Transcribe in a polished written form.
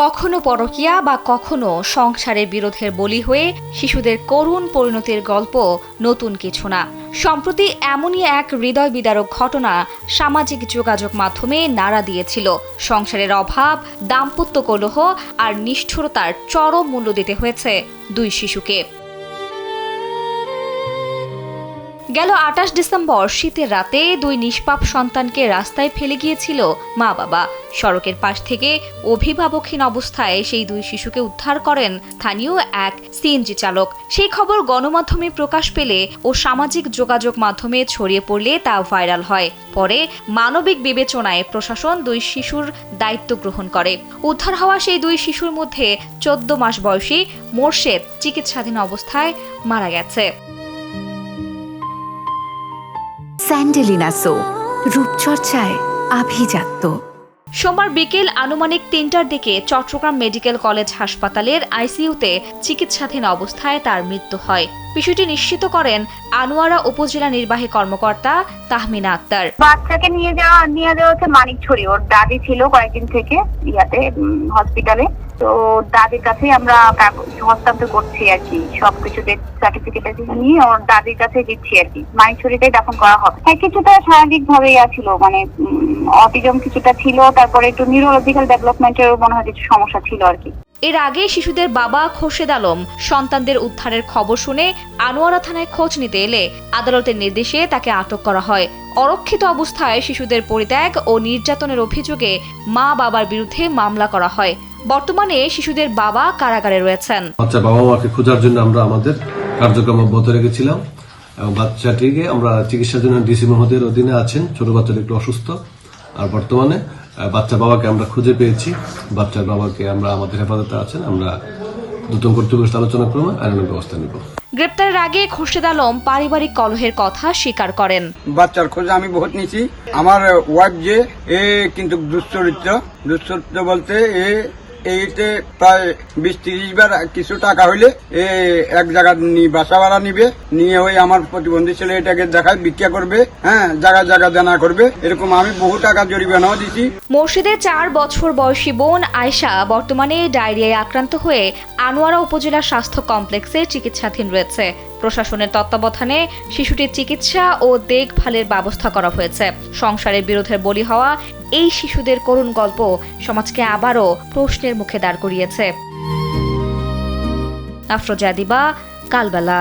কখনো পরকীয়া বা কখনো সংসারের বিরোধের বলি হয়ে শিশুদের করুণ পরিণতির গল্প নতুন কিছু না। সম্প্রতি এমনই এক হৃদয় বিদারক ঘটনা সামাজিক যোগাযোগ মাধ্যমে নাড়া দিয়েছিল। সংসারের অভাব, দাম্পত্য কলহ আর নিষ্ঠুরতার চরম মূল্য দিতে হয়েছে দুই শিশুকে। গেল ২৮ ডিসেম্বর শীতের রাতে দুই নিষ্পাপ সন্তানকে রাস্তায় ফেলে গিয়েছিল মা বাবা। সড়কের পাশ থেকে অভিভাবকহীন অবস্থায় সেই দুই শিশুকে উদ্ধার করেন স্থানীয় এক সিএনজি চালক। সেই খবর গণমাধ্যমে প্রকাশ পেলে ও সামাজিক যোগাযোগ মাধ্যমে ছড়িয়ে পড়লে তা ভাইরাল হয়। পরে মানবিক বিবেচনায় প্রশাসন দুই শিশুর দায়িত্ব গ্রহণ করে। উদ্ধার হওয়া সেই দুই শিশুর মধ্যে ১৪ মাস বয়সী মোর্শেদ চিকিৎসাধীন অবস্থায় মারা গেছে। স্যান্ডেলিনা সো, রূপচর্চায় আভিজাত্য। সোমবার বিকেল আনুমানিক ৩টার দিকে চট্টগ্রাম মেডিকেল কলেজ হাসপাতালের আইসিইউতে চিকিৎসাধীন অবস্থায় তার মৃত্যু হয়। বিষয়টি নিশ্চিত করেন আনোয়ারা উপজেলা নির্বাহী কর্মকর্তা তাহমিনা আক্তার। বাচ্চাকে নিয়ে যাওয়া হচ্ছে মানিকছড়ি। ওর দাদি ছিল কয়েকদিন থেকে হসপিটালে। তো দাদির কাছেই আমরা হস্তান্তর করছি আর কি, সবকিছু সার্টিফিকেট নিয়ে ওর দাদির কাছে দিচ্ছি আর কি। মানিকছড়িতে দাফন করা হবে। হ্যাঁ, কিছুটা শারীরিক ভাবে ছিল, মানে অটিজম কিছুটা ছিল, তারপরে একটু নিউরোলজিক্যাল ডেভেলপমেন্টের মনে হয় কিছু সমস্যা ছিল আর কি। এর আগে শিশুদের বাবা খোরশেদ আলম সন্তানদের উদ্ধারের খবর শুনে আনোয়ারা থানায় খোঁজ নিতে এলে আদালতের নির্দেশে তাকে আটক করা হয়। অরক্ষিত অবস্থায় শিশুদের পরিত্যাগ ও নির্যাতনের অভিযোগে মা বাবার বিরুদ্ধে মামলা করা হয়। বর্তমানে শিশুদের বাবা কারাগারে রয়েছেন। বাবা মাকে খোঁজার জন্য আমরা আমাদের কার্যক্রম অব্যাহত রেখেছিলাম এবং বাচ্চাটিকে আমরা চিকিৎসার জন্য ডিসি মহোদয়ের অধীনে আছেন। ছোট বাচ্চাটা একটু অসুস্থ, আর বর্তমানে বাচ্চার বাবাকে আমরা খুঁজে পেয়েছি। বাচ্চার বাবাকে আমরা আমাদের হেফাজতে আছেন। আমরা দ্রুত কর্তৃপক্ষের আলোচনা করে আইনানুগ ব্যবস্থা নিব। গ্রেপ্তারের আগে খোরশেদ আলম পারিবারিক কলহের কথা স্বীকার করেন। বাচ্চার খোঁজে আমি বহুত নিছি। আমার ওয়াইফ যে কিন্তু দুশ্চরিত্র বলতে এইতে প্রায় ২০-৩০ বার কিছু টাকা হইলে এক জায়গা বাসা ভাড়া নিবে, নিয়ে ওই আমার প্রতিবন্ধী ছেলে এটাকে দেখায় ভিক্ষা করবে, হ্যাঁ, জায়গা জানা করবে। এরকম আমি বহু টাকা জরিমানাও দিছি। মোর্শেদের ৪ বছর বয়সী বোন আয়েশা বর্তমানে ডায়রিয়ায় আক্রান্ত হয়ে আনোয়ারা উপজেলা স্বাস্থ্য কমপ্লেক্সে চিকিৎসাধীন রয়েছে। প্রশাসনের তত্ত্বাবধানে শিশুটির চিকিৎসা ও দেখভালের ব্যবস্থা করা হয়েছে। সংসারের বিরোধের বলি হওয়া এই শিশুদের করুণ গল্প সমাজকে আবারও প্রশ্নের মুখে দাঁড় করিয়েছে। আফরোজা দিবা, কালবেলা।